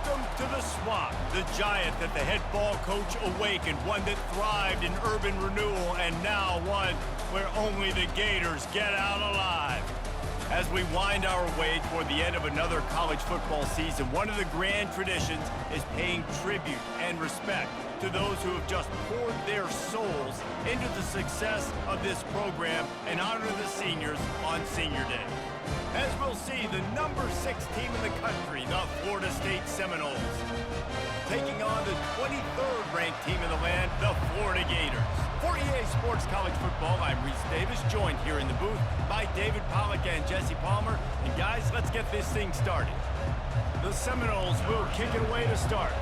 Welcome to the Swamp, the giant that the head ball coach awakened, one that thrived in urban renewal, and now one where only the Gators get out alive. As we wind our way toward the end of another college football season, one of the grand traditions is paying tribute and respect to those who have just poured their souls into the success of this program and honor the seniors on Senior Day. As we'll see, the number 6 team in the country, the Florida State Seminoles, taking on the 23rd ranked team in the land, the Florida Gators. For EA Sports College Football, I'm Reese Davis, joined here in the booth by David Pollack and Jesse Palmer. And guys, let's get this thing started. The Seminoles will kick it away to start.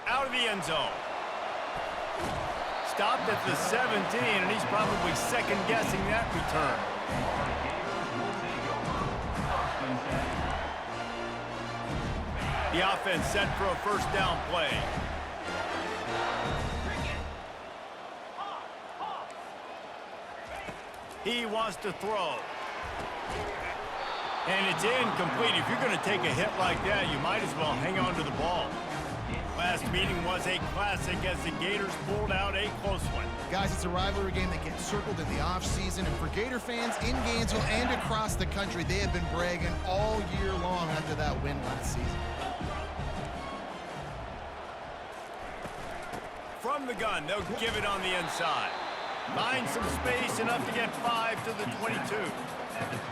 Out of the end zone. Stopped at the 17, and he's probably second-guessing that return. The offense set for a first down play. He wants to throw. And it's incomplete. If you're going to take a hit like that, you might as well hang on to the ball. Last meeting was a classic as the Gators pulled out a close one. Guys, it's a rivalry game that gets circled in the offseason, and for Gator fans in Gainesville and across the country, they have been bragging all year long after that win last season. From the gun, they'll give it on the inside. Find some space, enough to get 5 to the 22.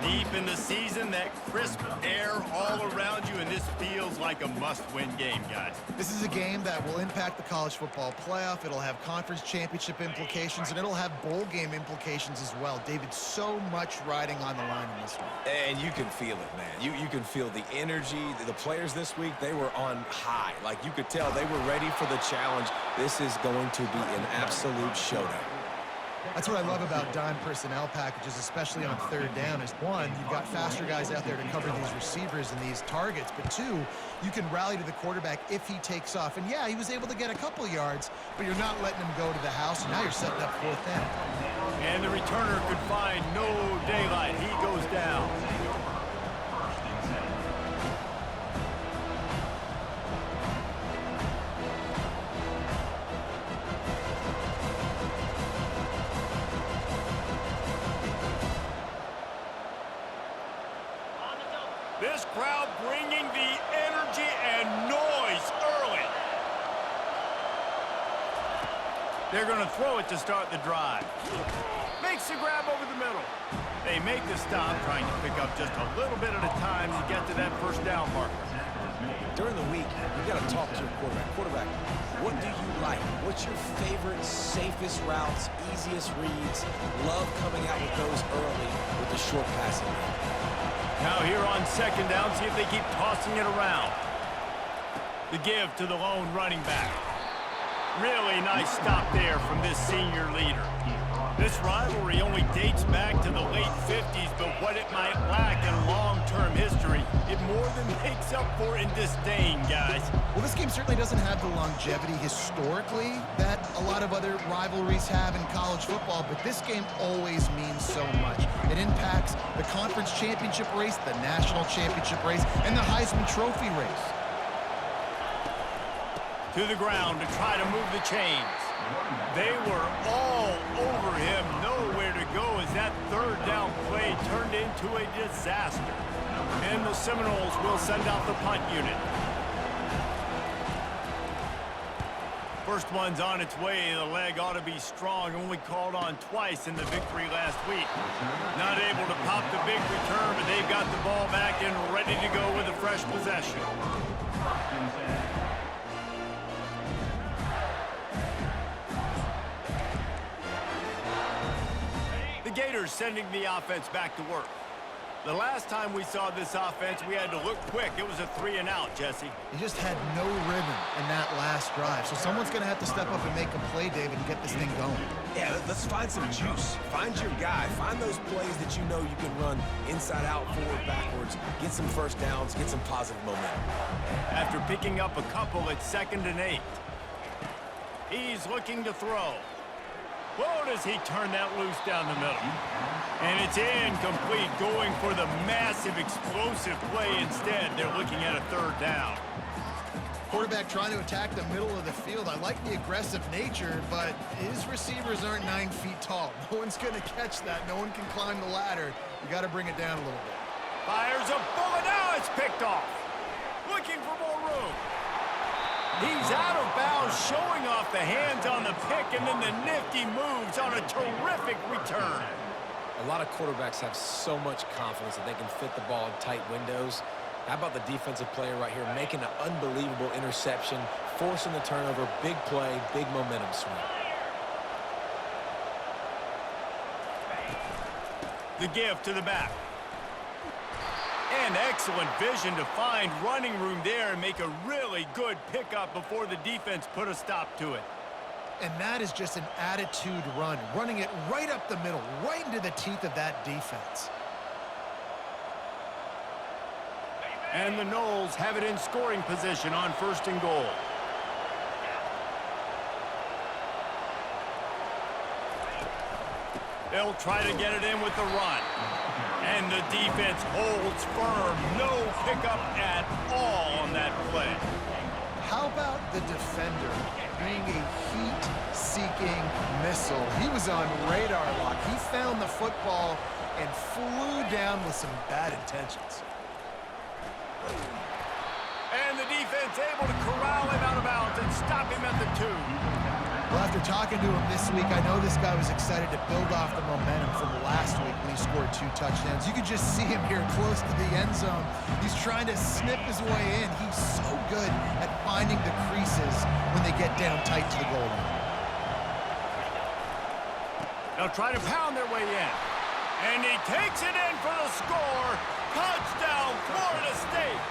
Deep in the season, that crisp air all around you, and this feels like a must-win game, guys. This is a game that will impact the college football playoff. It'll have conference championship implications, and it'll have bowl game implications as well. David, so much riding on the line in this one. And you can feel it, man. You can feel the energy. The players this week, they were on high. Like, you could tell they were ready for the challenge. This is going to be an absolute showdown. That's what I love about dime personnel packages, especially on third down, is one, you've got faster guys out there to cover these receivers and these targets, but two, you can rally to the quarterback if he takes off. And yeah, he was able to get a couple yards, but you're not letting him go to the house, and now you're setting up fourth down. And the returner could find no daylight. He goes down. This crowd bringing the energy and noise early. They're going to throw it to start the drive. Makes the grab over the middle. They make the stop, trying to pick up just a little bit at a time to get to that first down marker. During the week, you got to talk to your quarterback. Quarterback, what do you like? What's your favorite, safest routes, easiest reads? Love coming out with those early with the short passing game. Now here on second down, see if they keep tossing it around. The give to the lone running back. Really nice stop there from this senior leader. This rivalry only dates back to the late 50s, but what it might lack in long-term history, it more than makes up for in disdain, guys. Well, this game certainly doesn't have the longevity historically that a lot of other rivalries have in college football, but this game always means so much. It impacts the conference championship race, the national championship race, and the Heisman Trophy race. To the ground to try to move the chains. They were all over him, nowhere to go as that third down play turned into a disaster. And the Seminoles will send out the punt unit. First one's on its way. The leg ought to be strong, only called on twice in the victory last week. Not able to pop the big return, but they've got the ball back and ready to go with a fresh possession. The Gators sending the offense back to work. The last time we saw this offense, we had to look quick. It was a 3-and-out, Jesse. He just had no rhythm in that last drive. So someone's going to have to step up and make a play, David, and get this thing going. Yeah, let's find some juice. Find your guy. Find those plays that you know you can run inside out, forward, backwards. Get some first downs. Get some positive momentum. After picking up a couple, it's 2nd and 8. He's looking to throw. Whoa, does he turn that loose down the middle. And it's incomplete, going for the massive explosive play instead. They're looking at a third down. Quarterback trying to attack the middle of the field. I like the aggressive nature, but his receivers aren't 9 feet tall. No one's going to catch that. No one can climb the ladder. You got to bring it down a little bit. Fires a bullet. Now it's picked off. Looking for more room. He's out of bounds, showing off the hands on the pick, and then the nifty moves on a terrific return. A lot of quarterbacks have so much confidence that they can fit the ball in tight windows. How about the defensive player right here making an unbelievable interception, forcing the turnover, big play, big momentum swing. The give to the back. And excellent vision to find running room there and make a really good pickup before the defense put a stop to it. And that is just an attitude run, running it right up the middle, right into the teeth of that defense. And the Noles have it in scoring position on 1st and goal. They'll try to get it in with the run. And the defense holds firm. No pickup at all on that play. How about the defender being a heat-seeking missile? He was on radar lock. He found the football and flew down with some bad intentions. And the defense able to corral him out of bounds and stop him at the 2. Well, after talking to him this week, I know this guy was excited to build off the momentum from last week when he scored 2 touchdowns. You could just see him here close to the end zone. He's trying to snip his way in. He's so good at finding the creases when they get down tight to the goal line. They'll try to pound their way in. And he takes it in for the score. Touchdown, Florida State.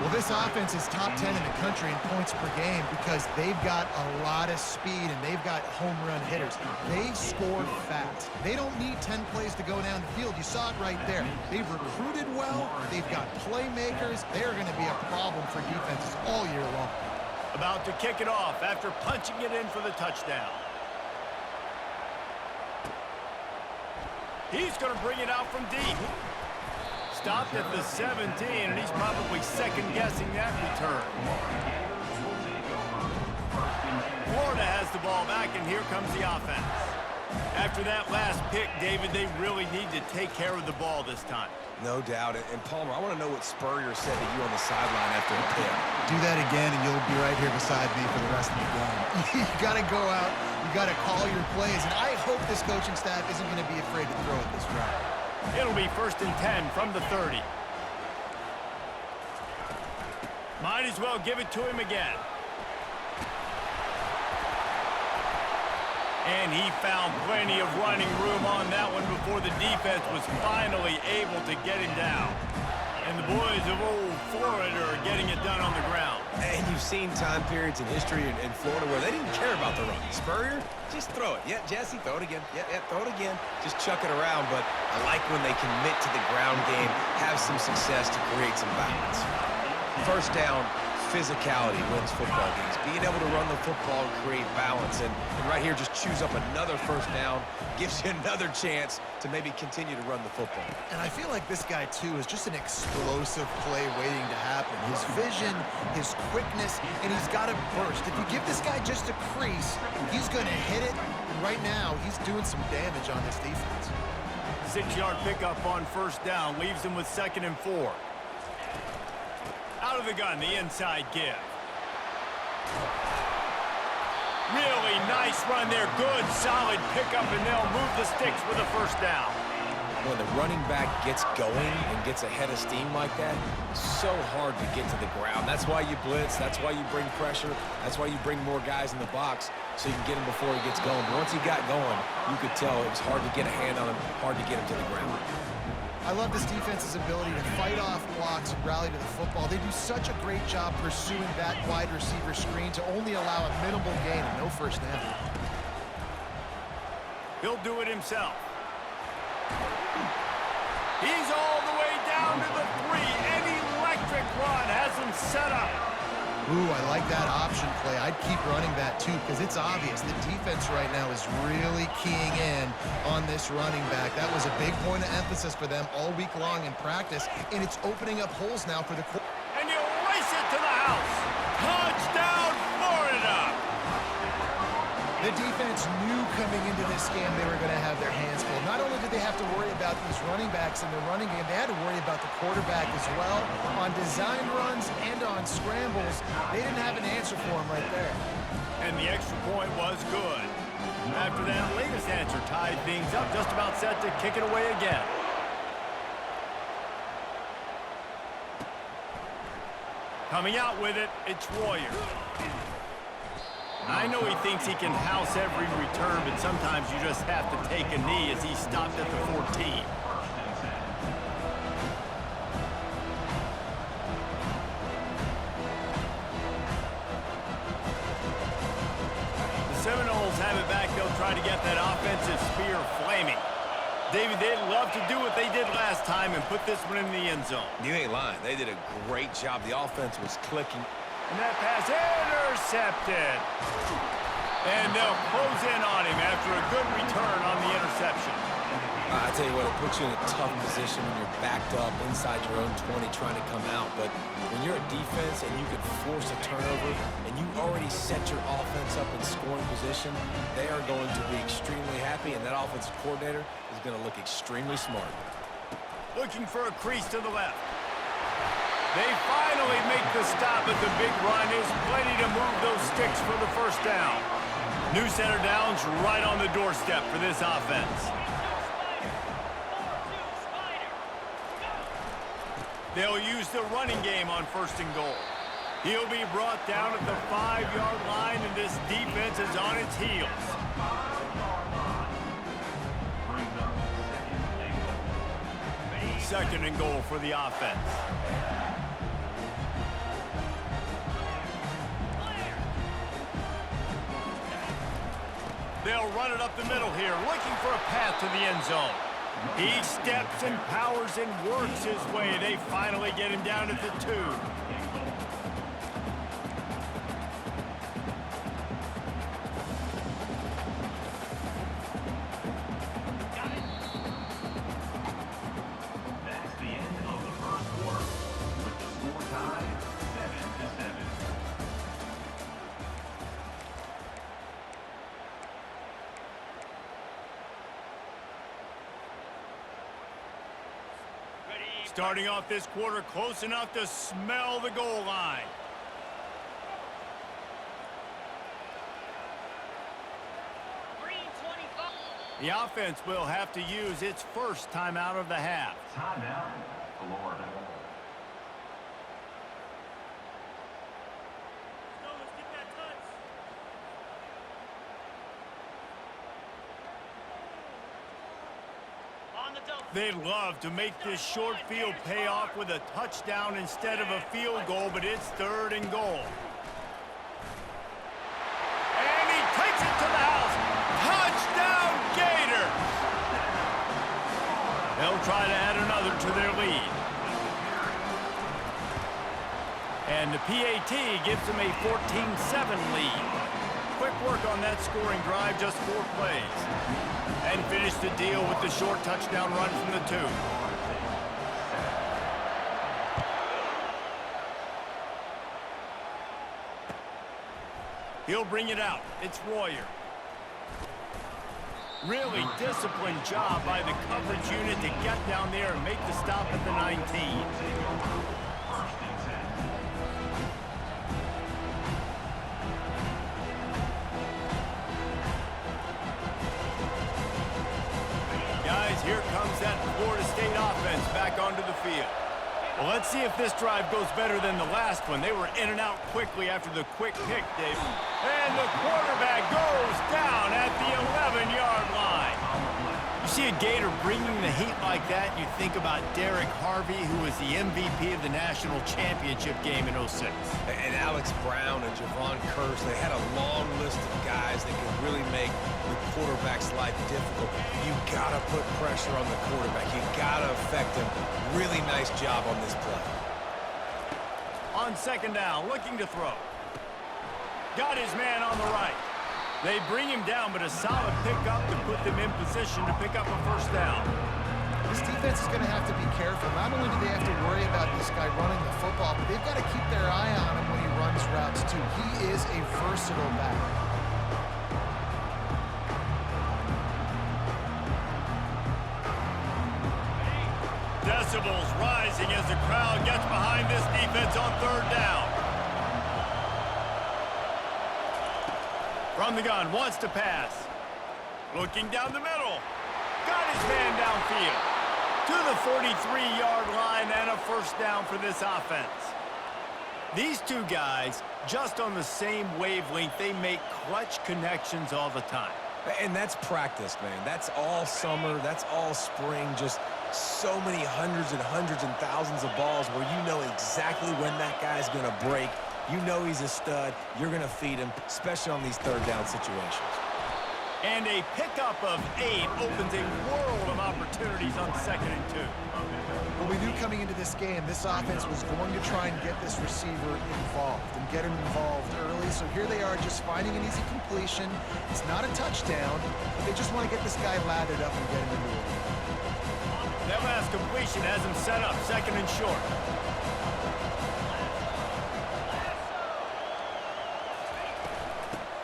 Well, this offense is top 10 in the country in points per game because they've got a lot of speed and they've got home run hitters. They score fast. They don't need 10 plays to go down the field. You saw it right there. They've recruited well. They've got playmakers. They're going to be a problem for defenses all year long. About to kick it off after punching it in for the touchdown. He's going to bring it out from deep. Stopped at the 17, and he's probably second-guessing that return. Florida has the ball back, and here comes the offense. After that last pick, David, they really need to take care of the ball this time. No doubt. And Palmer, I want to know what Spurrier said to you on the sideline after the pick. Do that again, and you'll be right here beside me for the rest of the game. You got to go out. You got to call your plays, and I hope this coaching staff isn't going to be afraid to throw it this route. It'll be 1st and 10 from the 30. Might as well give it to him again. And he found plenty of running room on that one before the defense was finally able to get him down. And the boys of old Florida are getting it done on the ground. And you've seen time periods in history in Florida where they didn't care about the run. Spurrier, just throw it. Yeah, Jesse, throw it again. Yeah, throw it again. Just chuck it around. But I like when they commit to the ground game, have some success to create some balance. First down, physicality wins football games. Being able to run the football and create balance. And right here, just choose up another first down, gives you another chance to maybe continue to run the football. And I feel like this guy, too, is just an explosive play waiting to happen. His vision, his quickness, and he's got a burst. If you give this guy just a crease, he's going to hit it. And right now, he's doing some damage on this defense. 6-yard pickup on 1st down leaves him with 2nd and 4. Out of the gun, the inside give. Really nice run there. Good, solid pickup, and they'll move the sticks with a 1st down. When the running back gets going and gets ahead of steam like that, it's so hard to get to the ground. That's why you blitz. That's why you bring pressure. That's why you bring more guys in the box so you can get him before he gets going. But once he got going, you could tell it was hard to get a hand on him, hard to get him to the ground. I love this defense's ability to fight off blocks and rally to the football. They do such a great job pursuing that wide receiver screen to only allow a minimal gain and no 1st down. He'll do it himself. He's all the way down to the 3. An electric run has him set up. Ooh, I like that option play. I'd keep running that too because it's obvious the defense right now is really keying in on this running back. That was a big point of emphasis for them all week long in practice, and it's opening up holes now for the quarterback. And you race it to the house. Touchdown, Florida! The defense knew coming into this game they were going to have their hands full. Not only did they have to worry about these running backs in the running game, they had to worry about the quarterback as well. On design runs and on scrambles, they didn't have an answer for him right there. And the extra point was good. After that latest answer tied things up, just about set to kick it away again. Coming out with it, it's Royer. I know he thinks he can house every return, but sometimes you just have to take a knee as he stopped at the 14. The Seminoles have it back. They'll try to get that offensive spear flaming. David, they'd love to do what they did last time and put this one in the end zone. You ain't lying. They did a great job. The offense was clicking. And that pass intercepted. And they'll close in on him after a good return on the interception. I tell you what, it puts you in a tough position when you're backed up inside your own 20 trying to come out. But when you're a defense and you can force a turnover and you already set your offense up in scoring position, they are going to be extremely happy, and that offensive coordinator is going to look extremely smart. Looking for a crease to the left. They finally make the stop, but the big run is plenty to move those sticks for the first down. New center downs right on the doorstep for this offense. They'll use the running game on 1st and goal. He'll be brought down at the 5-yard line, and this defense is on its heels. Second and goal for the offense. They'll run it up the middle here, looking for a path to the end zone. He steps and powers and works his way. They finally get him down at the 2. That's the end of the first quarter, with the score tied 7-7. Starting off this quarter close enough to smell the goal line. The offense will have to use its first timeout of the half. Timeout, Florida. They'd love to make this short field pay off with a touchdown instead of a field goal, but it's 3rd and goal. And he takes it to the house. Touchdown, Gators! They'll try to add another to their lead. And the PAT gives them a 14-7 lead. Quick work on that scoring drive, just 4 plays. And finish the deal with the short touchdown run from the 2. He'll bring it out. It's Royer. Really disciplined job by the coverage unit to get down there and make the stop at the 19. Guys, here comes that Florida State offense back onto the field. Well, let's see if this drive goes better than the last one. They were in and out quickly after the quick pick, Dave. And the quarterback goes down at the 11-yard line. You see a Gator bringing the heat like that, you think about Derek Harvey, who was the MVP of the national championship game in 06. And Alex Brown and Javon Curse, they had a long list of guys that could really make the quarterback's life difficult. You gotta put pressure on the quarterback. You gotta affect him. Really nice job on this play. On on second down, looking to throw. Got his man on the right. They bring him down, but a solid pickup to put them in position to pick up a first down. This defense is going to have to be careful. Not only do they have to worry about this guy running the football, but they've got to keep their eye on him when he runs routes too. He is a versatile back. Decibels rising as the crowd gets behind this defense on third down. From the gun, wants to pass. Looking down the middle. Got his man downfield. To the 43-yard line and a first down for this offense. These two guys, just on the same wavelength, they make clutch connections all the time. And that's practice, man. That's all summer. That's all spring. Just so many hundreds and thousands of balls where you know exactly when that guy's going to break. You know he's a stud. You're going to feed him, especially on these third down situations. And a pickup of 8 opens a world of opportunities on 2nd and 2. Well, we knew coming into this game, this offense was going to try and get this receiver involved and get him involved early. So here they are just finding an easy completion. It's not a touchdown, but they just want to get this guy lathered up and get him into it. That last completion has him set up 2nd and short.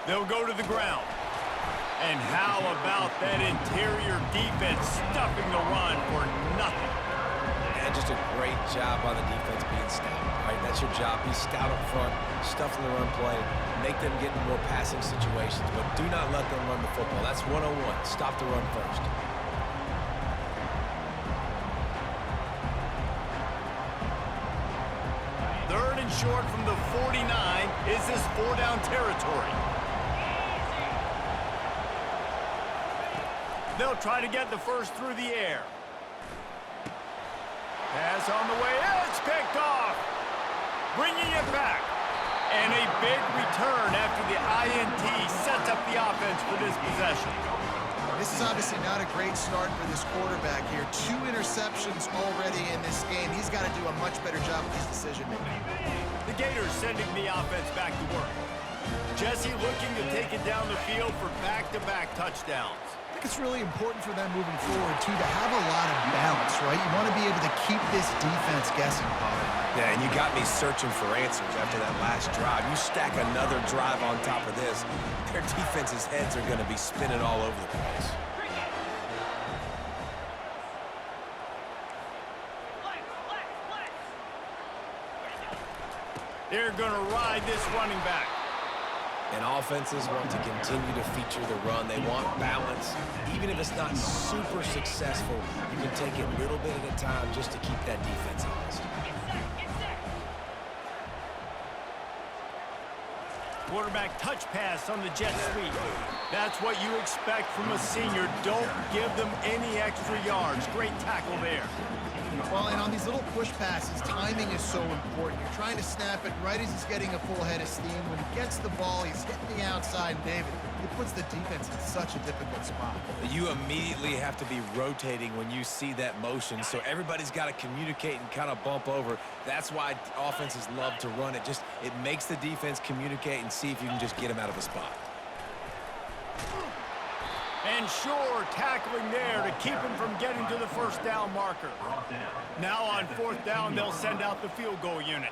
They'll go to the ground. And how about that interior defense stuffing the run for nothing? And just a great job by the defense being stout, right? That's your job. Be stout up front, stuff in the run play, make them get in more passing situations, but do not let them run the football. That's 101. Stop the run first. Third and short from the 49. Is this 4-down territory? They'll try to get the first through the air. Pass on the way. It's picked off. Bringing it back. And a big return after the INT sets up the offense for this possession. This is obviously not a great start for this quarterback here. 2 interceptions already in this game. He's got to do a much better job with his decision-making. The Gators sending the offense back to work. Jesse looking to take it down the field for back-to-back touchdowns. I think it's really important for them moving forward, too, to have a lot of balance, right? You want to be able to keep this defense guessing, Pollard. Yeah, and you got me searching for answers after that last drive. You stack another drive on top of this, their defense's heads are going to be spinning all over the place. They're going to ride this running back. And offenses want to continue to feature the run. They want balance. Even if it's not super successful, you can take it a little bit at a time just to keep that defense honest. Quarterback touch pass on the jet sweep. That's what you expect from a senior. Don't give them any extra yards. Great tackle there. Well, and on these little push passes, timing is so important. You're trying to snap it right as he's getting a full head of steam. When he gets the ball, he's hitting the outside, and David, it puts the defense in such a difficult spot. You immediately have to be rotating when you see that motion, so everybody's got to communicate and kind of bump over. That's why offenses love to run it. It makes the defense communicate and see if you can just get him out of a spot. And sure, tackling there to keep him from getting to the first down marker. Now on 4th down, they'll send out the field goal unit.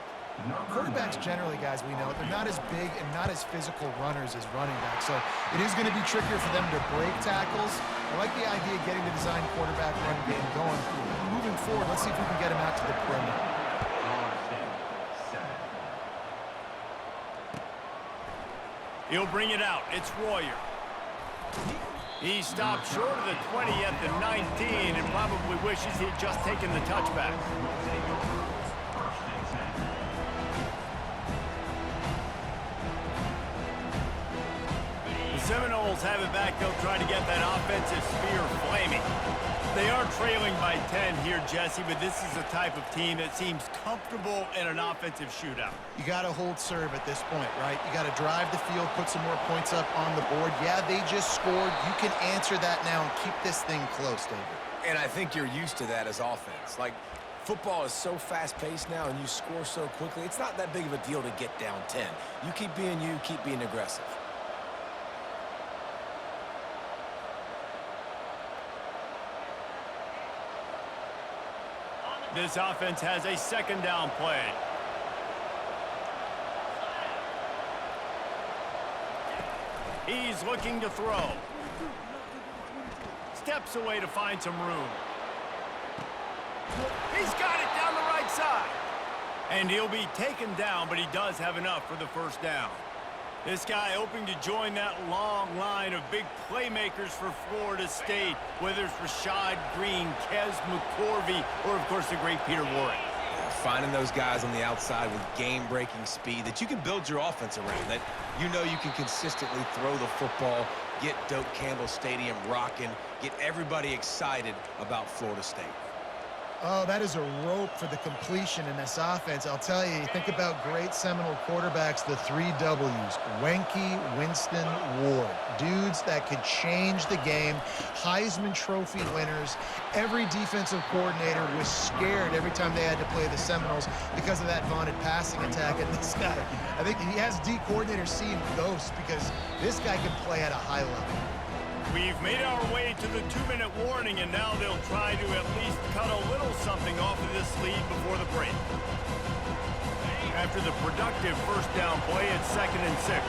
Quarterbacks generally, guys, we know, they're not as big and not as physical runners as running backs, so it is going to be trickier for them to break tackles. I like the idea of getting the design quarterback run game going. Moving forward, let's see if we can get him out to the perimeter. He'll bring it out. It's Royer. He stopped short of the 20 at the 19 and probably wishes he'd just taken the touchback. The Seminoles have it back. They'll try to get that offensive spear flaming. They are trailing by 10 here, Jesse, but this is a type of team that seems comfortable in an offensive shootout. You got to hold serve at this point, right? You got to drive the field, put some more points up on the board. Yeah, they just scored. You can answer that now and keep this thing close, David. And I think you're used to that as offense. Like, Football is so fast-paced now, and you score so quickly, it's not that big of a deal to get down 10. You keep being you, keep being aggressive. This offense has a second down play. He's looking to throw. Steps away to find some room. He's got it down the right side. And he'll be taken down, but he does have enough for the first down. This guy hoping to join that long line of big playmakers for Florida State, whether it's Rashad Green, Kez McCorvey, or, of course, the great Peter Warrick. Finding those guys on the outside with game-breaking speed that you can build your offense around, that you know you can consistently throw the football, get Doak Campbell Stadium rocking, get everybody excited about Florida State. Oh, that is a rope for the completion in this offense. I'll tell you, think about great Seminole quarterbacks, the 3 W's, Wenke, Winston, Ward. Dudes that could change the game, Heisman Trophy winners. Every defensive coordinator was scared every time they had to play the Seminoles because of that vaunted passing attack. And this guy, I think he has D coordinators seeing ghosts because this guy can play at a high level. We've made our way to the 2-minute warning, and now they'll try to at least cut a little something off of this lead before the break. After the productive first down play, it's 2nd and 6.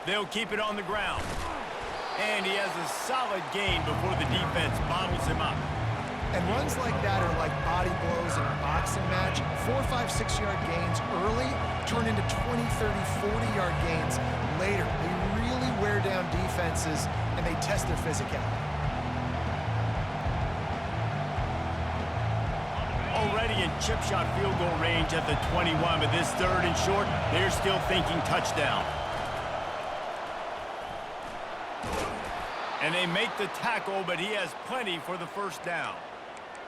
They'll keep it on the ground. And he has a solid gain before the defense bottles him up. And runs like that are like body blows in a boxing match. 4, 5, 6-yard gains early turn into 20, 30, 40-yard gains later. They really wear down defenses, and they test their physicality. Already in chip shot field goal range at the 21, but this 3rd and short, they're still thinking touchdown. And they make the tackle, but he has plenty for the first down.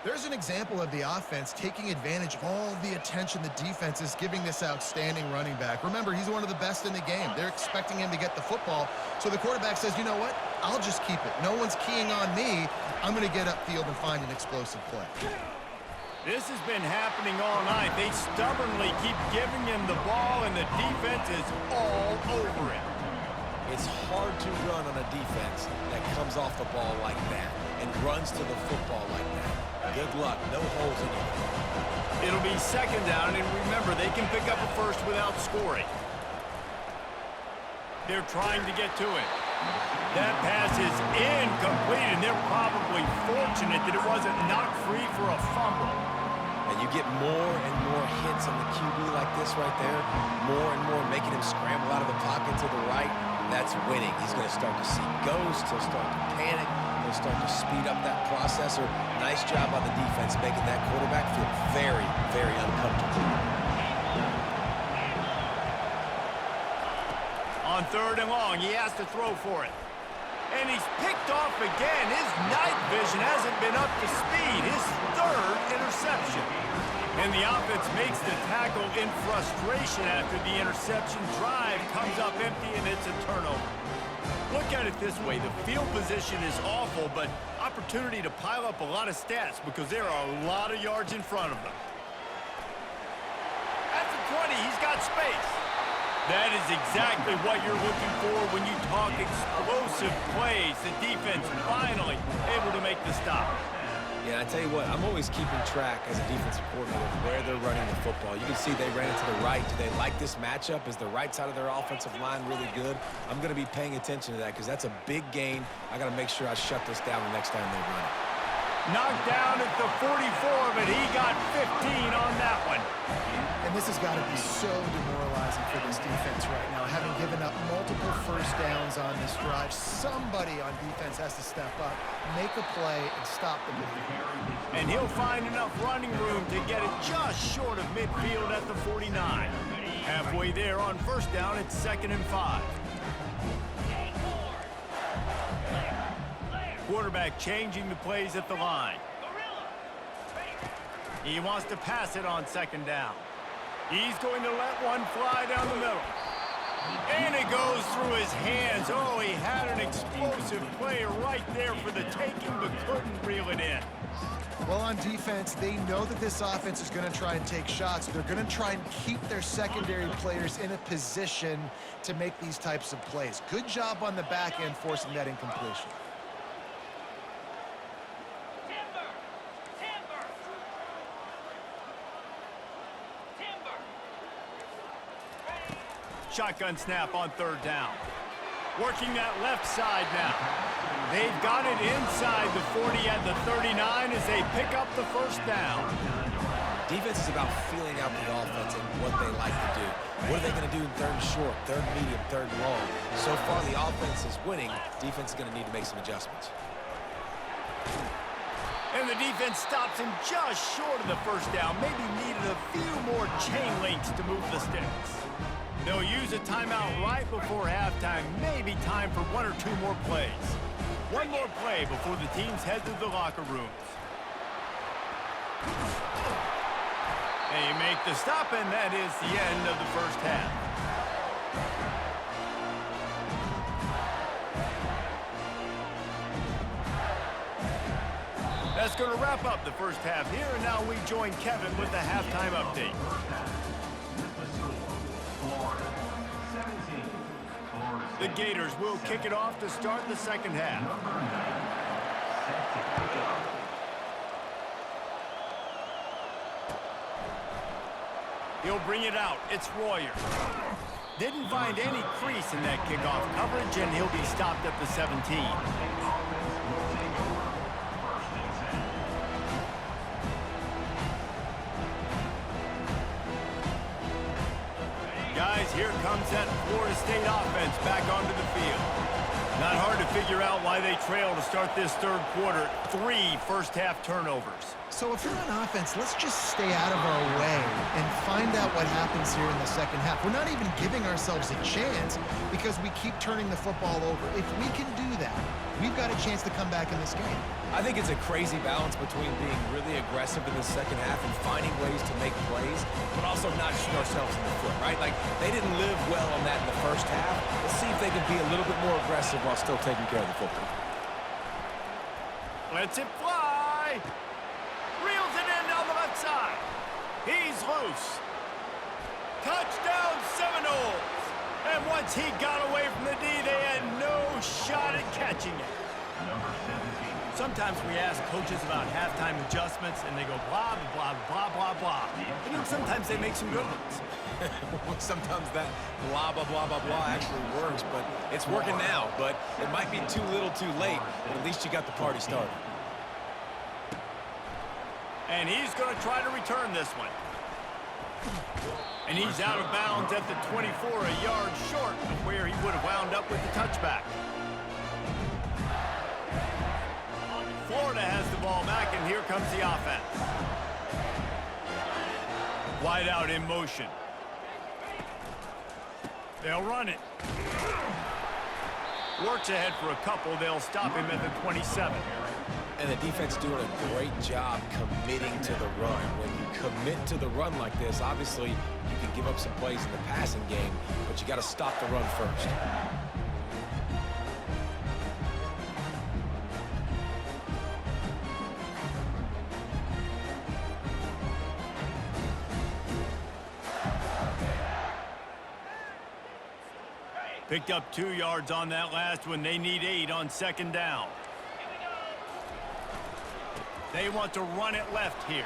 There's an example of the offense taking advantage of all the attention the defense is giving this outstanding running back. Remember, he's one of the best in the game. They're expecting him to get the football, so the quarterback says, you know what? I'll just keep it. No one's keying on me. I'm going to get upfield and find an explosive play. This has been happening all night. They stubbornly keep giving him the ball, and the defense is all over it. It's hard to run on a defense that comes off the ball like that and runs to the football like that. Good luck. No holes in it. It'll be 2nd down, and remember, they can pick up a first without scoring. They're trying to get to it. That pass is incomplete, and they're probably fortunate that it wasn't knocked free for a fumble. And you get more and more hits on the QB like this right there, more and more making him scramble out of the pocket to the right. That's winning. He's going to start to see ghosts. He'll start to panic. He'll start to speed up that processor. Nice job by the defense making that quarterback feel very, very uncomfortable. On 3rd and long, he has to throw for it. And he's picked off again. His night vision hasn't been up to speed. His 3rd interception. And the offense makes the tackle in frustration after the interception. Drive comes up empty, and it's a turnover. Look at it this way. The field position is awful, but opportunity to pile up a lot of stats because there are a lot of yards in front of them. At the 20, he's got space. That is exactly what you're looking for when you talk explosive plays. The defense finally able to make the stop. Yeah, I tell you what, I'm always keeping track as a defensive coordinator of where they're running the football. You can see they ran it to the right. Do they like this matchup? Is the right side of their offensive line really good? I'm going to be paying attention to that because that's a big gain. I got to make sure I shut this down the next time they run it. Knocked down at the 44, but he got 15 on that one. And this has got to be so demoralizing for this defense right now, having given up multiple first downs on this drive. Somebody on defense has to step up, make a play, and stop the bleeding. And he'll find enough running room to get it just short of midfield at the 49. Halfway there on 1st down, it's 2nd and 5. Quarterback changing the plays at the line. He wants to pass it on 2nd down. He's going to let one fly down the middle. And it goes through his hands. Oh, he had an explosive play right there for the taking, but couldn't reel it in. Well, on defense, they know that this offense is going to try and take shots. They're going to try and keep their secondary players in a position to make these types of plays. Good job on the back end forcing that incompletion. Shotgun snap on third down. Working that left side now. They've got it inside the 40 at the 39 as they pick up the first down. Defense is about feeling out the offense and what they like to do. What are they going to do in third and short, third and medium, third and long? So far, the offense is winning. Defense is going to need to make some adjustments. And the defense stops him just short of the first down. Maybe needed a few more chain links to move the sticks. They'll use a timeout right before halftime. Maybe time for one or two more plays. One more play before the teams head to the locker rooms. They make the stop, and that is the end of the first half. That's going to wrap up the first half here, and now we join Kevin with the halftime update. The Gators will kick it off to start the second half. He'll bring it out. It's Royer. Didn't find any crease in that kickoff coverage, and he'll be stopped at the 17. Guys, here comes that Florida State offense back onto the field. Not hard to figure out why they trail to start this third quarter. 3 first-half turnovers. So if you're on offense, let's just stay out of our way and find out what happens here in the second half. We're not even giving ourselves a chance because we keep turning the football over. If we can do that, we've got a chance to come back in this game. I think it's a crazy balance between being really aggressive in the second half and finding ways to make plays, but also not shoot ourselves in the foot, right? Like, they didn't live well on that in the first half. Let's see if they can be a little bit more aggressive while still taking care of the football. Lets it fly. Reels it in down the left side. He's loose. Touchdown Seminoles. And once he got away from the D, they had no shot at catching it. Sometimes we ask coaches about halftime adjustments, and they go blah, blah, blah, blah, blah. And then sometimes they make some good ones. Sometimes that blah, blah, blah, blah, blah actually works, but it's working now. But it might be too little too late, but at least you got the party started. And he's going to try to return this one. And he's out of bounds at the 24, a yard short of where he would have wound up with the touchback. Florida has the ball back, and here comes the offense. Wide out in motion. They'll run it. Works ahead for a couple. They'll stop him at the 27. And the defense doing a great job committing to the run. When you commit to the run like this, obviously you can give up some plays in the passing game, but you got to stop the run first. Picked up 2 yards on that last one. They need 8 on second down. They want to run it left here.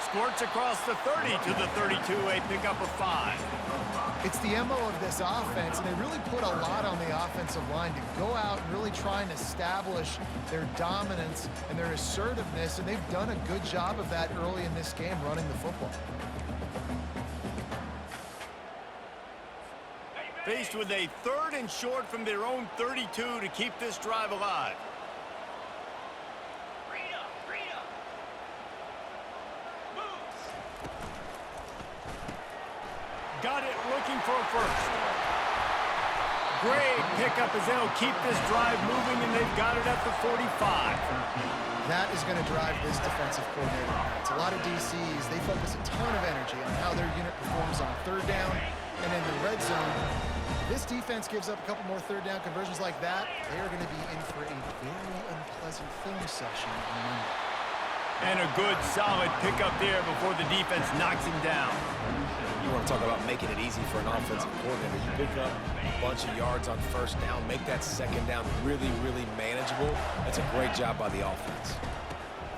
Squirts across the 30 to the 32, a pickup of 5. It's the MO of this offense, and they really put a lot on the offensive line to go out and really try and establish their dominance and their assertiveness, and they've done a good job of that early in this game, running the football. Faced with a 3rd and short from their own 32 to keep this drive alive. Got it, looking for a first. Great pickup as they'll keep this drive moving, and they've got it at the 45. That is going to drive this defensive coordinator. It's a lot of DCs. They focus a ton of energy on how their unit performs on 3rd down And in the red zone, this defense gives up a couple more third down conversions like that, they are going to be in for a very unpleasant film session on Monday. And a good, solid pickup there before the defense knocks him down. You want to talk about making it easy for an offensive coordinator. You pick up a bunch of yards on first down, make that second down really, really manageable. That's a great job by the offense.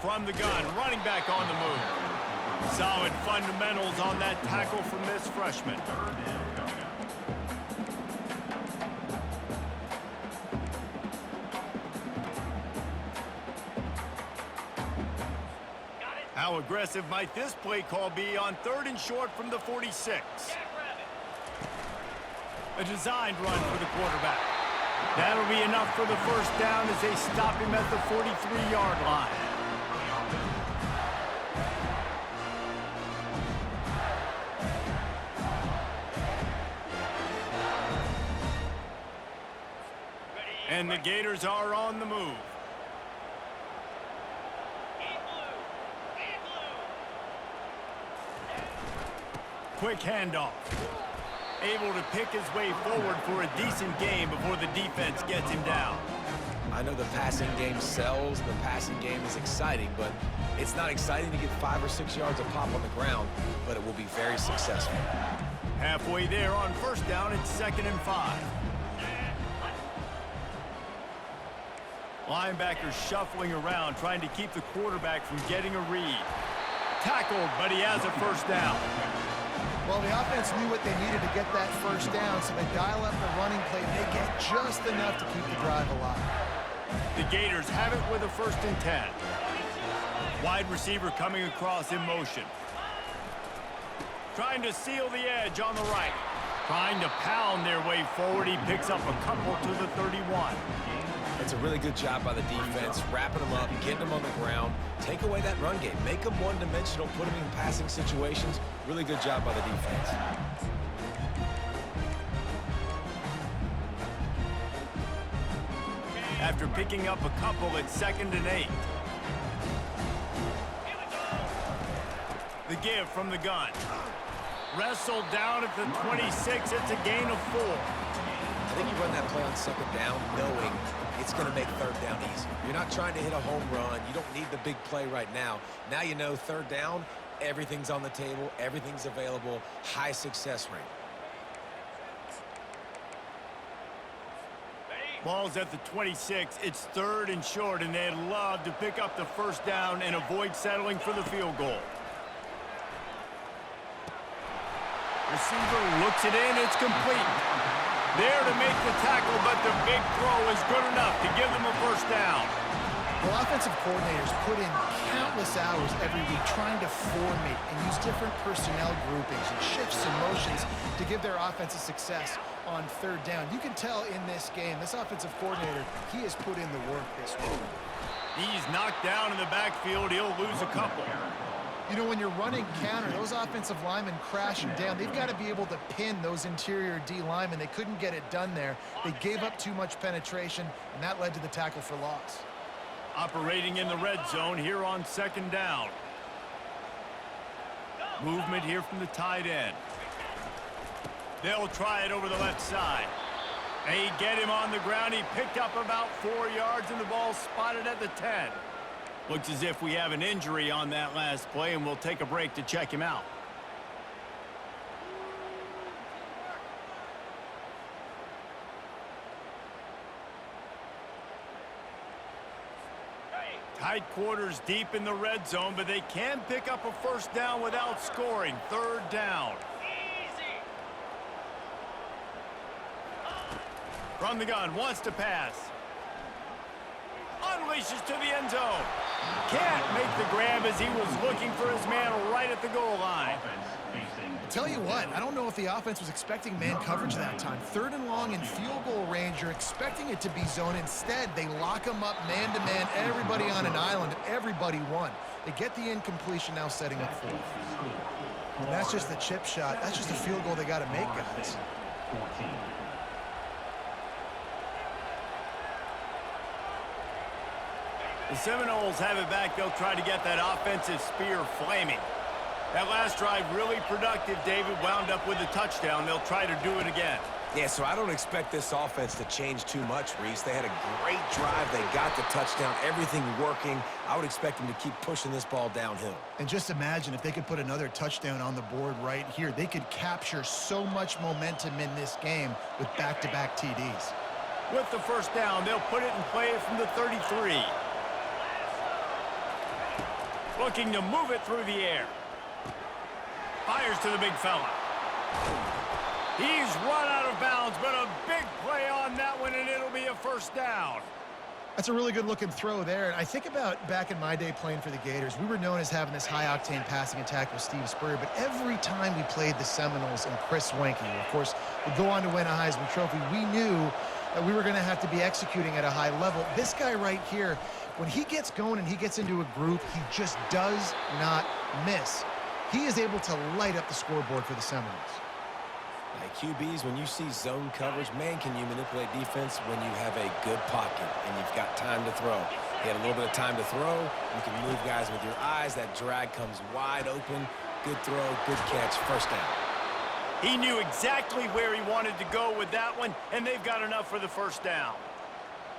From the gun, running back on the move. Solid fundamentals on that tackle from this freshman. How aggressive might this play call be on 3rd and short from the 46? A designed run for the quarterback. That'll be enough for the first down as they stop him at the 43-yard line. And the Gators are on the move. Quick handoff. Able to pick his way forward for a decent gain before the defense gets him down. I know the passing game sells, the passing game is exciting, but it's not exciting to get 5 or 6 yards a pop on the ground, but it will be very successful. Halfway there on first down, it's 2nd and 5. Linebackers shuffling around, trying to keep the quarterback from getting a read. Tackled, but he has a first down. Well, the offense knew what they needed to get that first down, so they dial up the running play, and they get just enough to keep the drive alive. The Gators have it with a 1st and 10. Wide receiver coming across in motion. Trying to seal the edge on the right. Trying to pound their way forward. He picks up a couple to the 31. It's a really good job by the defense, wrapping them up, getting them on the ground, take away that run game, make them one-dimensional, put them in passing situations. Really good job by the defense. After picking up a couple at 2nd and 8. The give from the gun. Wrestled down at the 26. It's a gain of 4. I think you run that play on 2nd down knowing it's going to make 3rd down easy. You're not trying to hit a home run. You don't need the big play right now. Now you know 3rd down, everything's on the table, everything's available, high success rate. Ball's at the 26. It's 3rd and short, and they'd love to pick up the first down and avoid settling for the field goal. Receiver looks it in. It's complete. There to make the tackle, but the big throw is good enough to give them a first down. Well, offensive coordinators put in countless hours every week trying to formate and use different personnel groupings and shifts and motions to give their offense a success on 3rd down. You can tell in this game, this offensive coordinator, he has put in the work this week. He's knocked down in the backfield. He'll lose a couple. You know, when you're running counter, those offensive linemen crashing down, they've got to be able to pin those interior D linemen. They couldn't get it done there. They gave up too much penetration, and that led to the tackle for loss. Operating in the red zone here on 2nd down. Movement here from the tight end. They'll try it over the left side. They get him on the ground. He picked up about 4 yards, and the ball spotted at the 10. Looks as if we have an injury on that last play, and we'll take a break to check him out. Tight quarters deep in the red zone, but they can pick up a first down without scoring. 3rd down. From the gun, wants to pass. Unleashes to the end zone. Can't make the grab as he was looking for his man right at the goal line. Tell you what, I don't know if the offense was expecting man coverage that time. 3rd and long in field goal range, you're expecting it to be zone. Instead, they lock them up man-to-man, everybody on an island, and everybody won. They get the incompletion, now setting up 4th. And that's just the chip shot. That's just a field goal they got to make, guys. The Seminoles have it back. They'll try to get that offensive spear flaming. That last drive really productive. David wound up with a touchdown. They'll try to do it again. Yeah, so I don't expect this offense to change too much, Reese. They had a great drive. They got the touchdown, everything working. I would expect them to keep pushing this ball downhill. And just imagine if they could put another touchdown on the board right here. They could capture so much momentum in this game with back-to-back TDs. With the first down, they'll put it in play from the 33. Looking to move it through the air. Fires to the big fella. He's run out of bounds, but a big play on that one, and it'll be a first down. That's a really good-looking throw there. And I think about back in my day playing for the Gators, we were known as having this high-octane passing attack with Steve Spurrier, but every time we played the Seminoles and Chris Wenke, who, of course, would go on to win a Heisman Trophy, we knew that we were going to have to be executing at a high level. This guy right here, when he gets going and he gets into a groove, he just does not miss. He is able to light up the scoreboard for the Seminoles. QBs, when you see zone coverage, man, can you manipulate defense when you have a good pocket and you've got time to throw. You had a little bit of time to throw. You can move guys with your eyes. That drag comes wide open. Good throw, good catch, first down. He knew exactly where he wanted to go with that one, and they've got enough for the first down.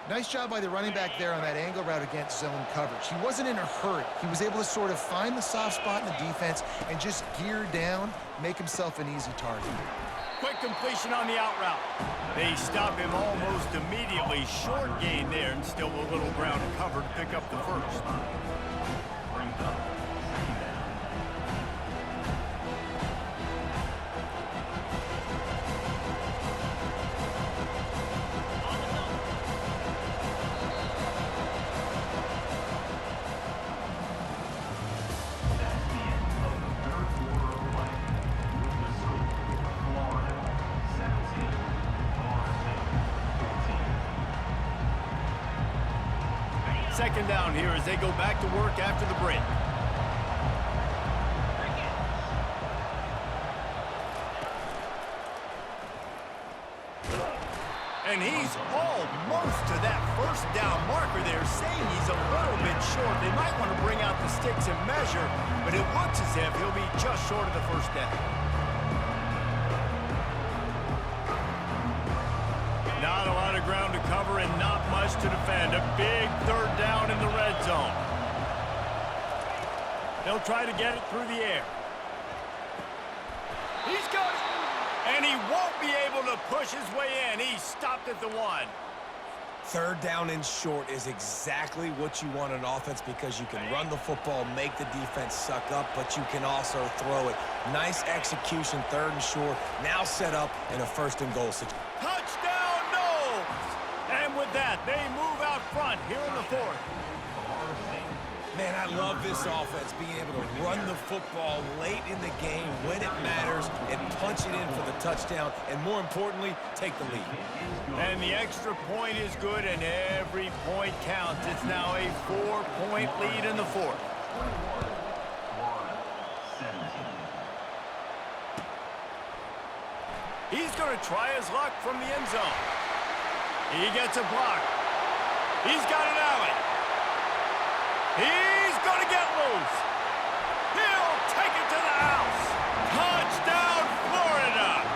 Nice job by the running back there on that angle route against zone coverage. He wasn't in a hurry. He was able to sort of find the soft spot in the defense and just gear down, make himself an easy target. Quick completion on the out route. They stop him almost immediately. Short gain there, and still a little ground to cover to pick up the first. Brings up second down. That's the end of the third quarter of play. With the score, Florida 17, Florida State 14. Second down here as they go back to work after the break. And he's almost to that first down marker there, saying he's a little bit short. They might want to bring out the sticks and measure, but it looks as if he'll be just short of the first down. Not a lot of ground to cover and not much to defend. A big third down in the red zone. They'll try to get it through the air. He's got it. And he won't be able to push his way in. He stopped at the 1. Third down and short is exactly what you want on offense because you can run the football, make the defense suck up, but you can also throw it. Nice execution, third and short. Now set up in a first and goal situation. Touchdown, no! And with that, they move out front here in the fourth. Man, I love this offense, being able to run the football late in the game when it matters and punch it in for the touchdown, and more importantly, take the lead. And the extra point is good, and every point counts. It's now a 4-point lead in the fourth. Florida 17. He's going to try his luck from the end zone. He gets a block. He's got an alley. He's going to get loose. He'll take it to the house. Touchdown, Florida.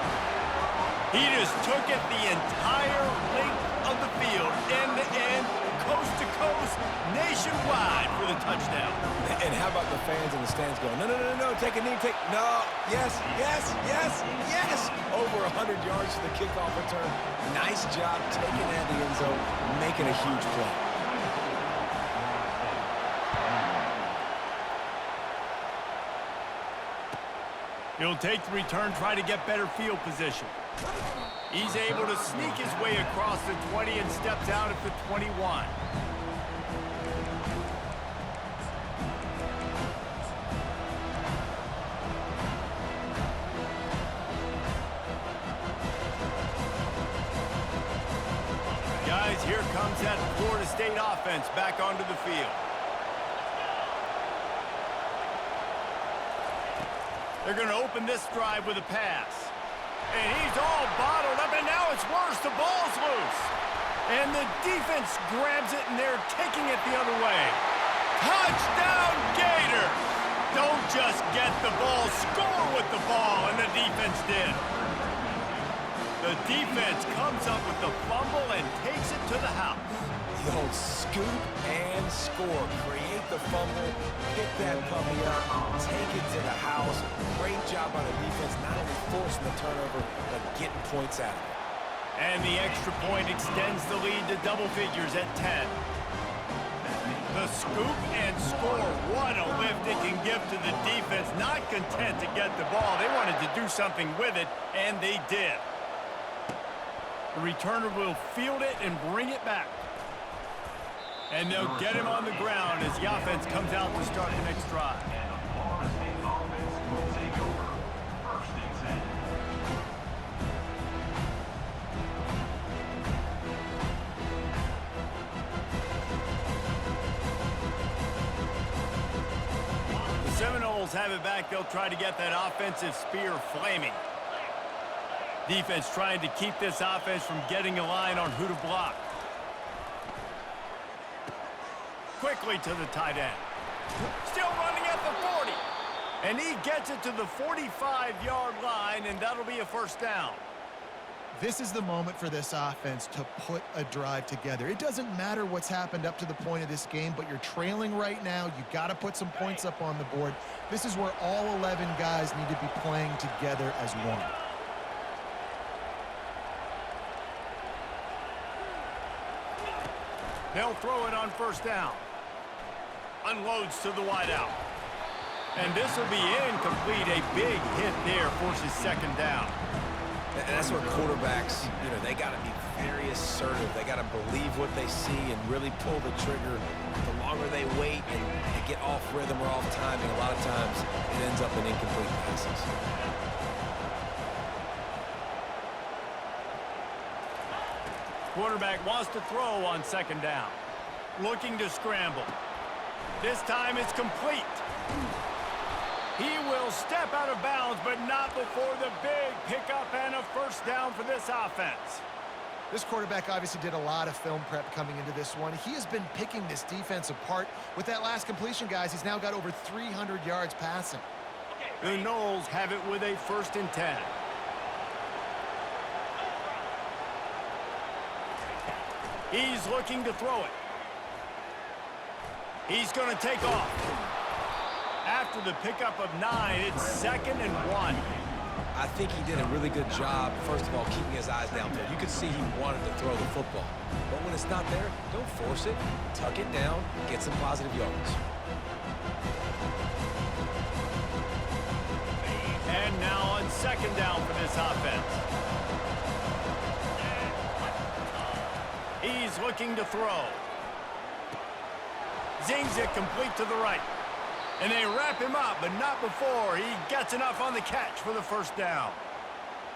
He just took it the entire length of the field, end to end, coast to coast, nationwide for the touchdown. And how about the fans in the stands going, no, no, no, no, take a knee, take, no, yes, yes, yes, yes. Over 100 yards to the kickoff return. Nice job taking that in the end zone, making a huge play. He'll take the return, try to get better field position. He's able to sneak his way across the 20 and steps out at the 21. Guys, here comes that Florida State offense back onto the field. They're going to open this drive with a pass. And he's all bottled up, and now it's worse. The ball's loose. And the defense grabs it, and they're taking it the other way. Touchdown, Gators! Don't just get the ball, score with the ball, and the defense did. The defense comes up with the fumble and takes it to the house. The old scoop and score. Create the fumble, pick that puppy up, take it to the house. Great job by the defense, not only forcing the turnover, but getting points out of it. And the extra point extends the lead to double figures at 10. The scoop and score. What a lift it can give to the defense. Not content to get the ball. They wanted to do something with it, and they did. The returner will field it and bring it back. And they'll get him on the ground as the offense comes out to start the next drive. And the Florida State offense will take over. First and 10. The Seminoles have it back. They'll try to get that offensive spear flaming. Defense trying to keep this offense from getting a line on who to block. Quickly to the tight end. Still running at the 40. And he gets it to the 45-yard line, and that'll be a first down. This is the moment for this offense to put a drive together. It doesn't matter what's happened up to the point of this game, but you're trailing right now. You got to put some points up on the board. This is where all 11 guys need to be playing together as one. They'll throw it on first down. Unloads to the wideout. And this will be incomplete. A big hit there forces second down. And that's where quarterbacks, they got to be very assertive. They got to believe what they see and really pull the trigger. The longer they wait and they get off rhythm or off timing, a lot of times it ends up in incomplete passes. Quarterback wants to throw on second down. Looking to scramble. This time it's complete. He will step out of bounds, but not before the big pickup and a first down for this offense. This quarterback obviously did a lot of film prep coming into this one. He has been picking this defense apart. With that last completion, guys, he's now got over 300 yards passing. The Noles have it with a first and 10. He's looking to throw it. He's going to take off. After the pickup of 9, it's 2nd and 1. I think he did a really good job, first of all, keeping his eyes downfield. You could see he wanted to throw the football. But when it's not there, don't force it. Tuck it down, get some positive yards. And now on second down for this offense. He's looking to throw. Zings it complete to the right. And they wrap him up, but not before he gets enough on the catch for the first down.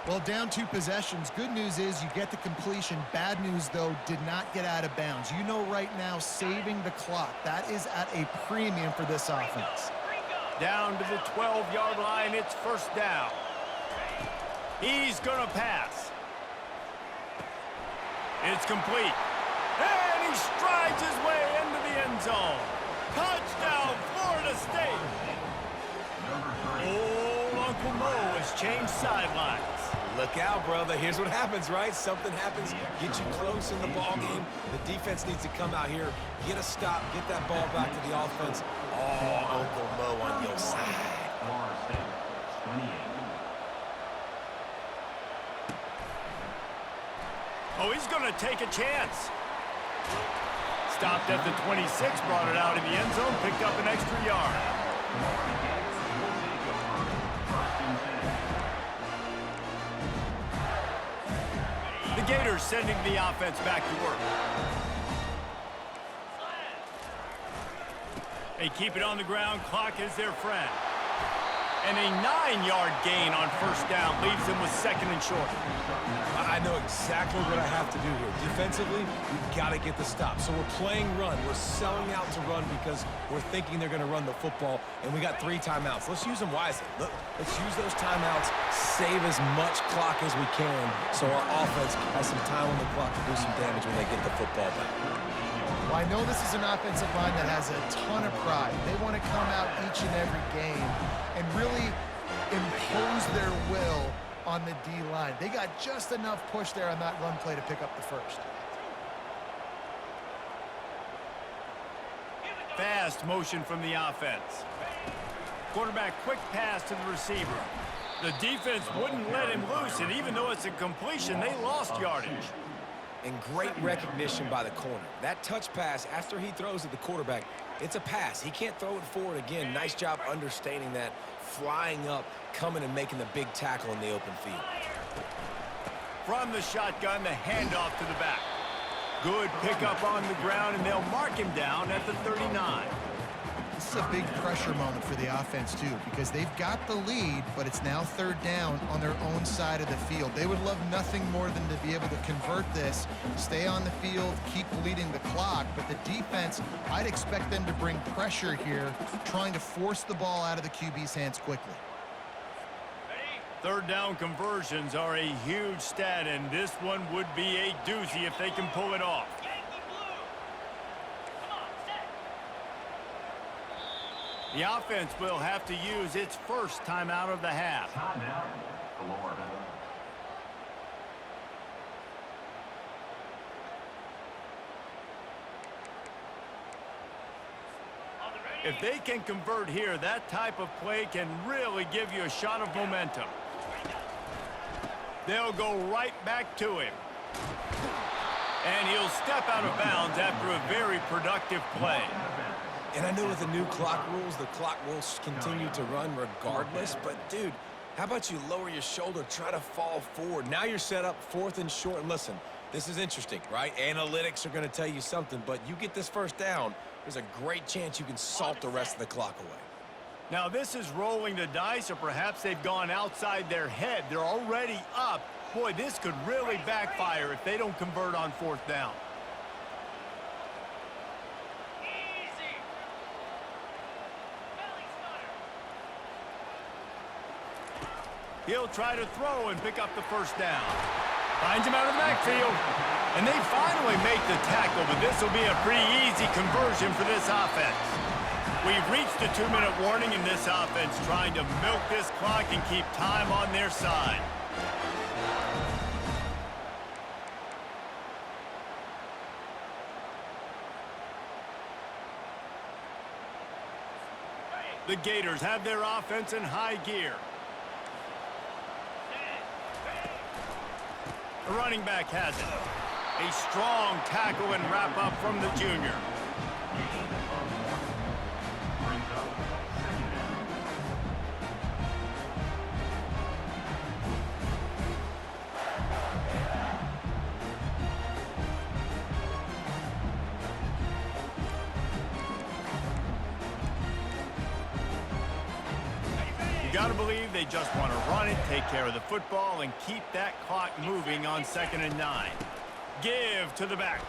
Well, down 2 possessions. Good news is you get the completion. Bad news, though, did not get out of bounds. You know right now, saving the clock. That is at a premium for this offense. Down to the 12-yard line, it's first down. He's going to pass. It's complete. And he strides his way into the end zone. Touchdown, Florida State. Old Uncle Mo has changed sidelines. Look out, brother. Here's what happens, right? Something happens, get you close in the ball game. The defense needs to come out here, get a stop, get that ball back to the offense. Oh, Uncle Mo on your side. Florida State, 28. Oh, he's going to take a chance. Stopped at the 26, brought it out in the end zone, picked up an extra yard. The Gators sending the offense back to work. They keep it on the ground, clock is their friend. And a 9-yard gain on first down leaves them with second and short. I know exactly what I have to do here. Defensively, we've got to get the stop. So we're playing run. We're selling out to run because we're thinking they're going to run the football, and we got 3 timeouts. Let's use them wisely. Let's use those timeouts, save as much clock as we can so our offense has some time on the clock to do some damage when they get the football back. Well, I know this is an offensive line that has a ton of pride. They want to come out each and every game and really impose their will on the D-line. They got just enough push there on that run play to pick up the first. Fast motion from the offense. Quarterback quick pass to the receiver. The defense wouldn't let him loose, and even though it's a completion, they lost yardage. And great recognition by the corner. That touch pass after he throws at the quarterback, it's a pass. He can't throw it forward again. Nice job understanding that, flying up, coming and making the big tackle in the open field. From the shotgun, the handoff to the back. Good pickup on the ground, and they'll mark him down at the 39. This is a big pressure moment for the offense, too, because they've got the lead, but it's now third down on their own side of the field. They would love nothing more than to be able to convert this, stay on the field, keep bleeding the clock. But the defense, I'd expect them to bring pressure here, trying to force the ball out of the QB's hands quickly. Third down conversions are a huge stat, and this one would be a doozy if they can pull it off. The offense will have to use its first timeout of the half. Timeout, Florida. If they can convert here, that type of play can really give you a shot of momentum. They'll go right back to him. And he'll step out of bounds after a very productive play. And I know with the new clock rules, the clock will continue to run regardless. But, dude, how about you lower your shoulder, try to fall forward. Now you're set up 4th and short. And listen, this is interesting, right? Analytics are going to tell you something. But you get this first down, there's a great chance you can salt the rest of the clock away. Now, this is rolling the dice, or perhaps they've gone outside their head. They're already up. Boy, this could really backfire if they don't convert on 4th down. He'll try to throw and pick up the first down. Finds him out of the backfield. And they finally make the tackle, but this will be a pretty easy conversion for this offense. We've reached the 2-minute warning in this offense, trying to milk this clock and keep time on their side. The Gators have their offense in high gear. The running back has it. A strong tackle and wrap up from the junior. You got to believe they just want to run it, take care of the football, and keep that clock moving on 2nd and 9. Give to the back.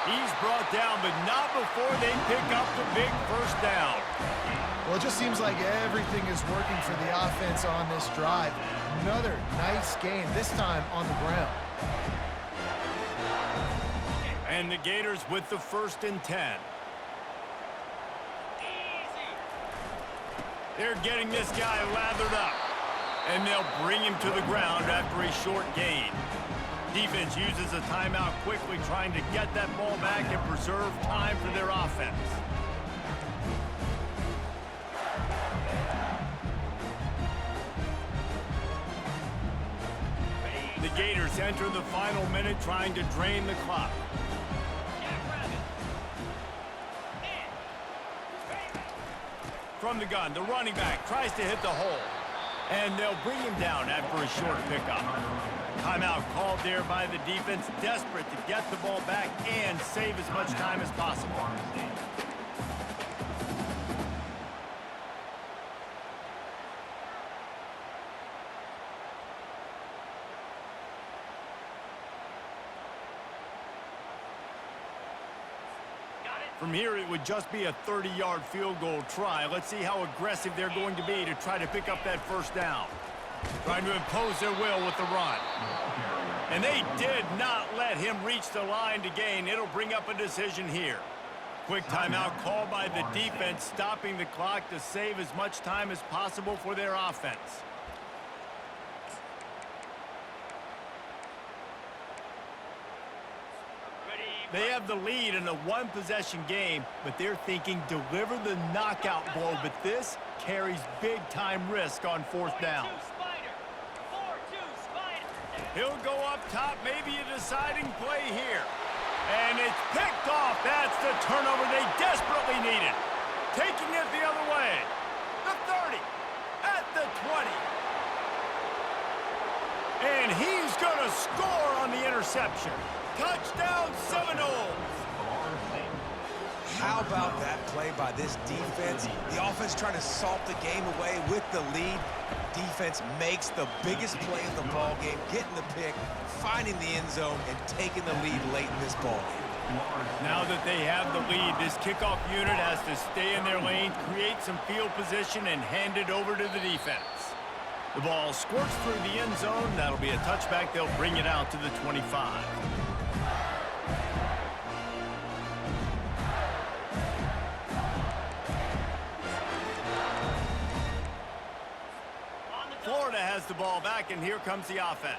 He's brought down, but not before they pick up the big first down. Well, it just seems like everything is working for the offense on this drive. Another nice game, this time on the ground. And the Gators with the 1st and 10. They're getting this guy lathered up. And they'll bring him to the ground after a short gain. Defense uses a timeout quickly, trying to get that ball back and preserve time for their offense. The Gators enter the final minute, trying to drain the clock. From the gun, the running back tries to hit the hole. And they'll bring him down after a short pickup. Timeout called there by the defense, desperate to get the ball back and save as much time as possible. From here, it would just be a 30-yard field goal try. Let's see how aggressive they're going to be to try to pick up that first down. Trying to impose their will with the run. And they did not let him reach the line to gain. It'll bring up a decision here. Quick timeout called by the defense, stopping the clock to save as much time as possible for their offense. They have the lead in a one-possession game, but they're thinking deliver the knockout blow, but this carries big-time risk on fourth down. He'll go up top, maybe a deciding play here. And it's picked off. That's the turnover they desperately needed. Taking it the other way. The 30, at the 20. And he's going to score on the interception. Touchdown Seminoles! How about that play by this defense? The offense trying to salt the game away with the lead. Defense makes the biggest play of the ball game, getting the pick, finding the end zone, and taking the lead late in this ball game. Now that they have the lead, this kickoff unit has to stay in their lane, create some field position, and hand it over to the defense. The ball squirts through the end zone. That'll be a touchback. They'll bring it out to the 25. Florida has the ball back, and here comes the offense.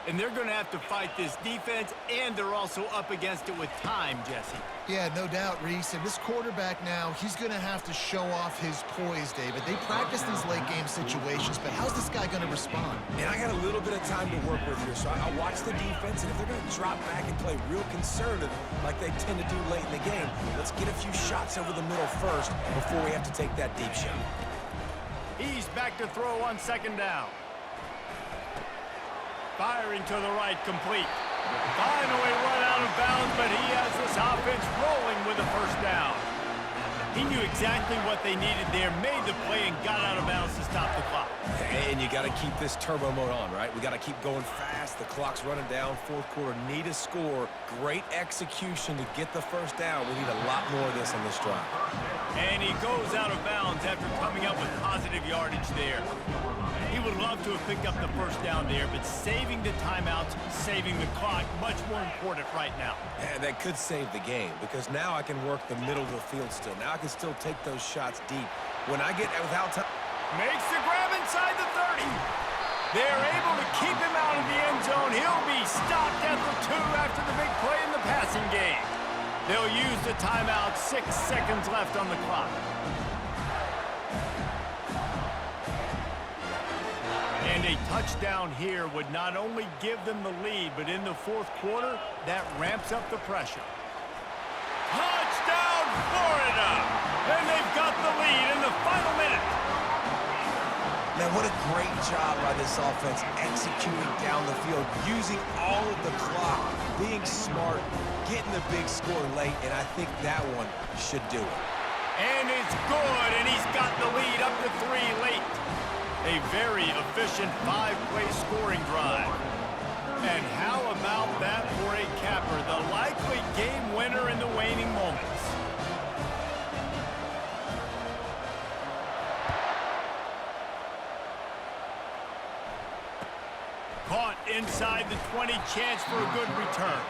And they're going to have to fight this defense, and they're also up against it with time, Jesse. Yeah, no doubt, Reese. And this quarterback now, he's going to have to show off his poise, David. They practice these late-game situations, but how's this guy going to respond? And I got a little bit of time to work with here, so I watch the defense, and if they're going to drop back and play real conservative like they tend to do late in the game, let's get a few shots over the middle first before we have to take that deep shot. He's back to throw on second down. Firing to the right, complete. Finally run out of bounds, but he has this offense rolling with a first down. He knew exactly what they needed there, made the play, and got out of bounds to stop the clock. And you got to keep this turbo mode on, right? We got to keep going fast. The clock's running down. Fourth quarter, need a score. Great execution to get the first down. We need a lot more of this on this drive. And he goes out of bounds after coming up with positive yardage there. He would love to have picked up the first down there, but saving the timeouts, saving the clock, much more important right now. And that could save the game, because now I can work the middle of the field still. Now I can still take those shots deep. When I get without time... Makes the grab inside the 30. They're able to keep him out of the end zone. He'll be stopped at the 2 after the big play in the passing game. They'll use the timeout, 6 seconds left on the clock. And a touchdown here would not only give them the lead, but in the fourth quarter, that ramps up the pressure. Touchdown, Florida! And they've got the lead in the final minute. Man, what a great job by this offense executing down the field, using all of the clock, being smart, getting the big score late, and I think that one should do it. And it's good, and he's got the lead up to 3 late. A very efficient 5-play scoring drive. And how about that for a capper, the likely game winner in the waning moments? Caught inside the 20, chance for a good return.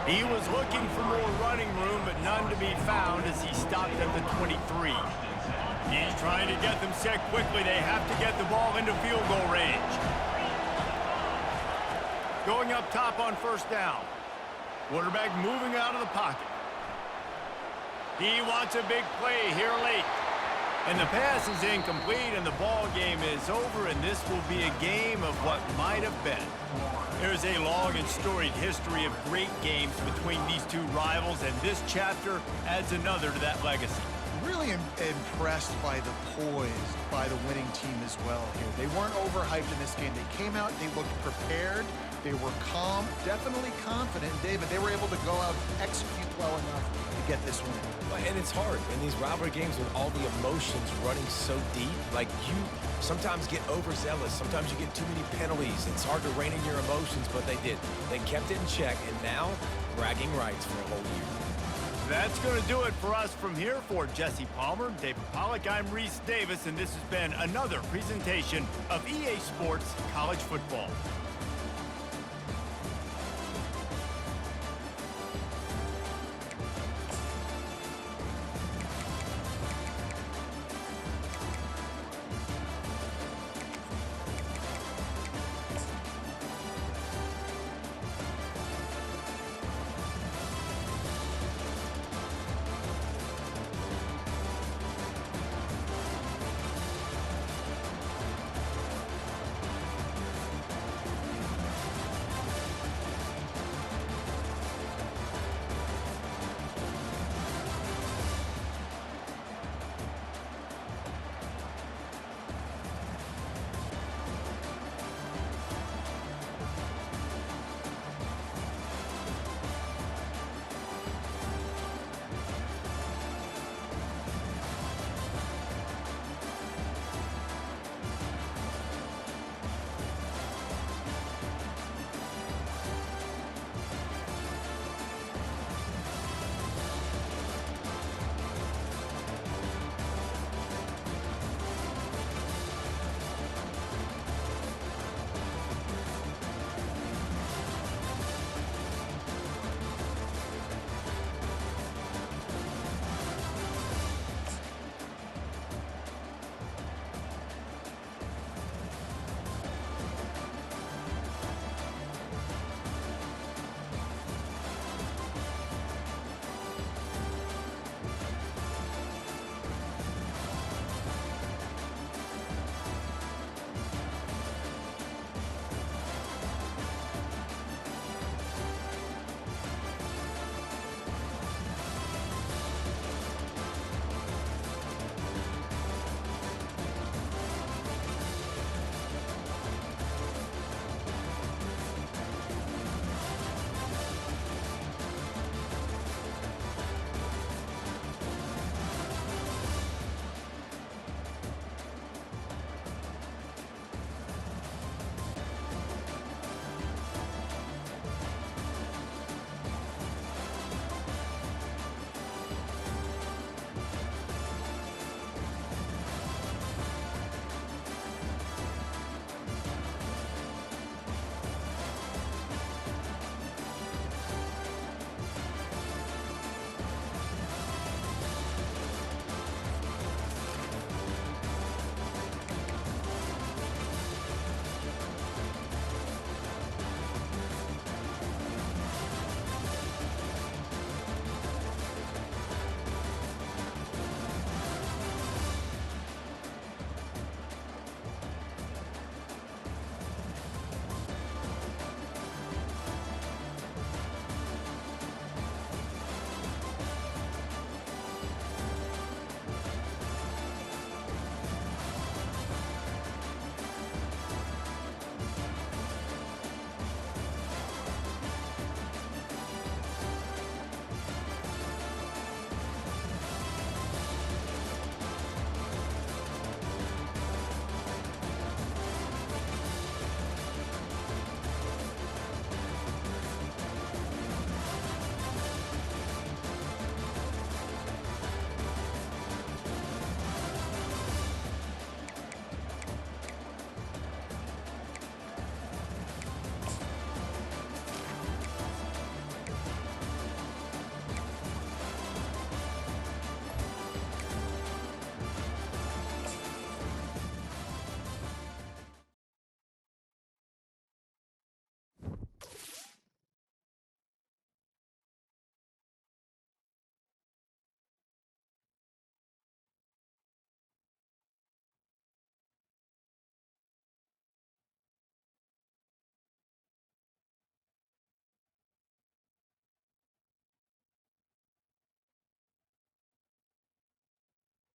He was looking for more running room, but none to be found as he stopped at the 23. He's trying to get them set quickly. They have to get the ball into field goal range. Going up top on first down. Quarterback moving out of the pocket. He wants a big play here late. And the pass is incomplete, and the ball game is over, and this will be a game of what might have been. There's a long and storied history of great games between these two rivals, and this chapter adds another to that legacy. Really impressed by the poise by the winning team as well here. They weren't overhyped in this game. They came out, they looked prepared, they were calm, definitely confident. David, they were able to go out and execute well enough to get this win. And it's hard in these rivalry games with all the emotions running so deep. Like, you sometimes get overzealous. Sometimes you get too many penalties. It's hard to rein in your emotions, but they did. They kept it in check, and now bragging rights for a whole year. That's going to do it for us from here. For Jesse Palmer, David Pollack, I'm Reese Davis, and this has been another presentation of EA Sports College Football.